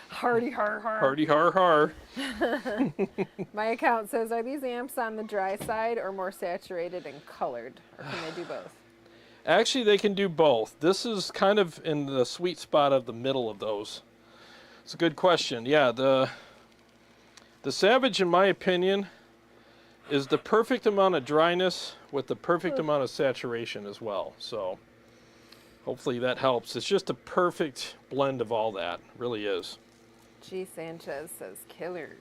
Hardy har har. Hardy har har. My account says, are these amps on the dry side or more saturated and colored? Or can they do both? Actually, they can do both. This is kind of in the sweet spot of the middle of those. It's a good question. Yeah, the Savage, in my opinion, is the perfect amount of dryness with the perfect amount of saturation as well. So hopefully that helps. It's just a perfect blend of all that. It really is. G. Sanchez says, killer.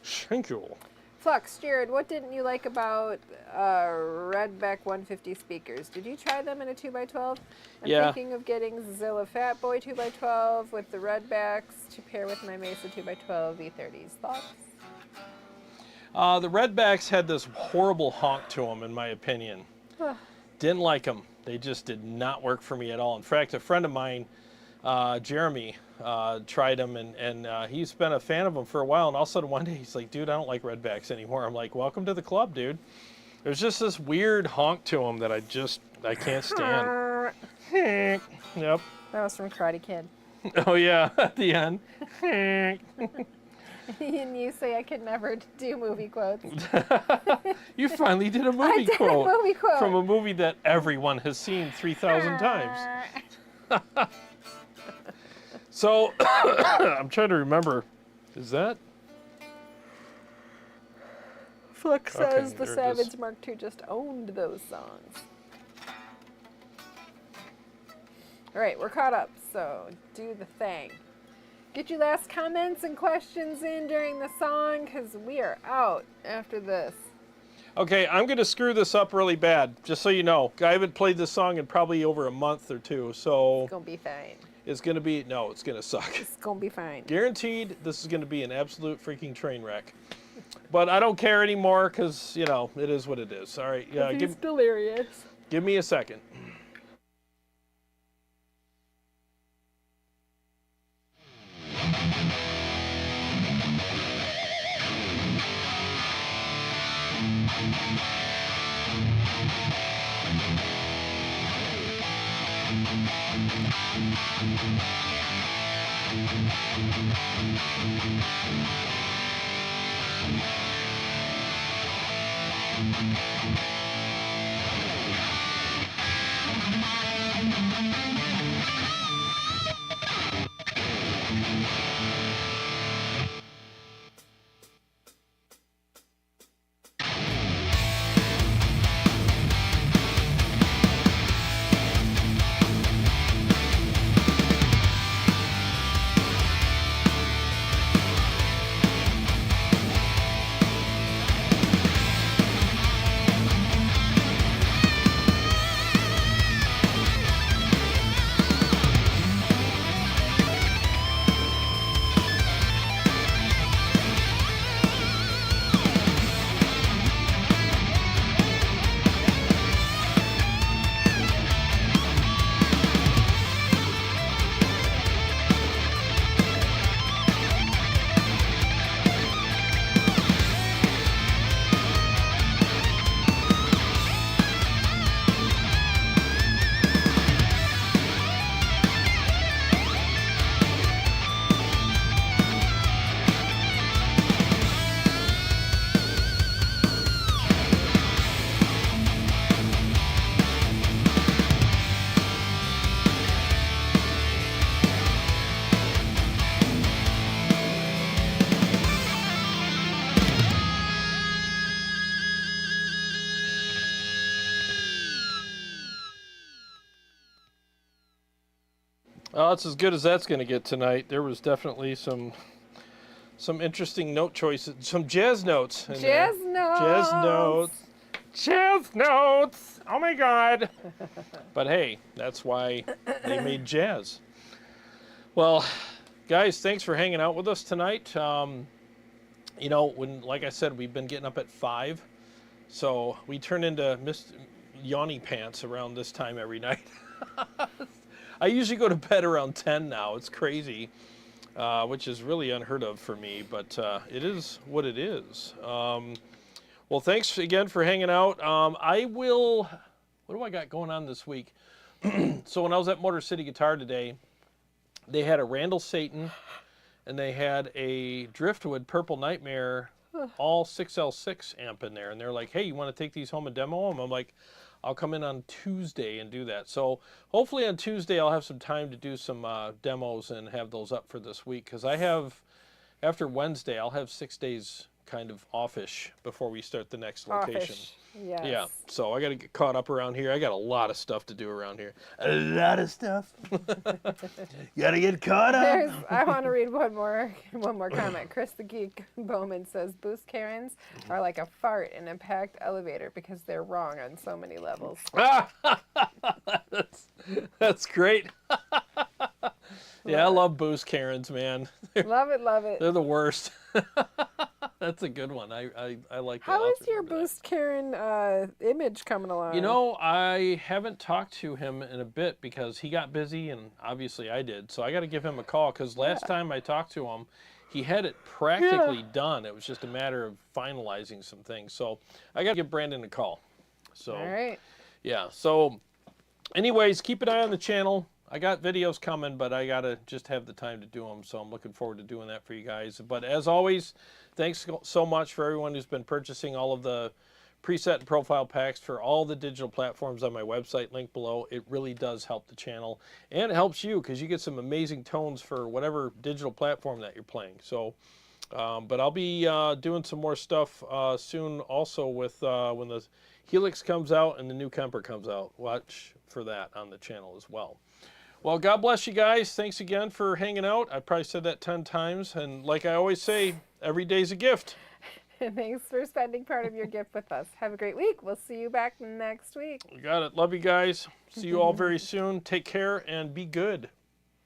Thank you. Flux, Jarrod, what didn't you like about Revv 150 speakers? Did you try them in a 2x12? I'm thinking of getting Zilla Fatboy 2x12 with the Redbacks to pair with my Mesa 2x12 V30s. Thoughts? The Redbacks had this horrible honk to them, in my opinion. Didn't like them. They just did not work for me at all. In fact, a friend of mine, Jeremy, tried them, and he's been a fan of them for a while, and all of a sudden one day he's like, dude, I don't like Redbacks anymore. I'm like, welcome to the club, dude. There's just this weird honk to them that I can't stand. Yep. That was from Karate Kid. Oh yeah, at the end. And you say I could never do movie quotes. You finally did a movie quote. A movie quote from a movie that everyone has seen 3,000 times. So, I'm trying to remember. Is that? Flux says Okay, the there it Savage is. Mark II just owned those songs. All right, we're caught up, so do the thing. Get your last comments and questions in during the song, because we are out after this. Okay, I'm going to screw this up really bad, just so you know. I haven't played this song in probably over a month or two, so... It's going to be fine. It's going to be... No, it's going to suck. It's going to be fine. Guaranteed, this is going to be an absolute freaking train wreck. But I don't care anymore, because, you know, it is what it is. All right, yeah, He's delirious. Give me a second. Well, that's as good as that's going to get tonight. There was definitely some interesting note choices, some jazz notes. In Jazz there. notes. Jazz notes. Jazz notes. Oh my God. But hey, that's why they made jazz. Well, guys, thanks for hanging out with us tonight. You know, like I said, we've been getting up at 5, so we turn into Yawny Pants around this time every night. I usually go to bed around 10 now. It's crazy, which is really unheard of for me, but it is what it is. Well, thanks again for hanging out. What do I got going on this week? So when I was at Motor City Guitar today, they had a Randall Satan, and they had a Driftwood Purple Nightmare all 6L6 amp in there. And they're like, hey, you want to take these home and demo them? I'm like, I'll come in on Tuesday and do that. So hopefully on Tuesday I'll have some time to do some demos and have those up for this week. Because I have, after Wednesday, I'll have 6 days kind of offish before we start the next location. Offish. Yes. Yeah, so I got to get caught up around here. I got a lot of stuff to do around here. A lot of stuff. Got to get caught up. I want to read one more comment. Chris the Geek Bowman says, Boost Karens are like a fart in a packed elevator because they're wrong on so many levels. That's great. Yeah, I love Boost Karens, man. Love it, love it. They're the worst. That's a good one. I like that. How is your Boost Karen image coming along? You know, I haven't talked to him in a bit because he got busy, and obviously I did. So I got to give him a call because last time I talked to him, he had it practically done. It was just a matter of finalizing some things. So I got to give Brandon a call. So, all right. Yeah. So anyways, keep an eye on the channel. I got videos coming, but I got to just have the time to do them, so I'm looking forward to doing that for you guys. But as always, thanks so much for everyone who's been purchasing all of the preset and profile packs for all the digital platforms on my website, link below. It really does help the channel, and it helps you because you get some amazing tones for whatever digital platform that you're playing. So, but I'll be doing some more stuff soon also with when the Helix comes out and the new Kemper comes out. Watch for that on the channel as well. Well, God bless you guys. Thanks again for hanging out. I probably said that 10 times. And like I always say, every day's a gift. Thanks for spending part of your gift with us. Have a great week. We'll see you back next week. You got it. Love you guys. See you all very soon. Take care and be good.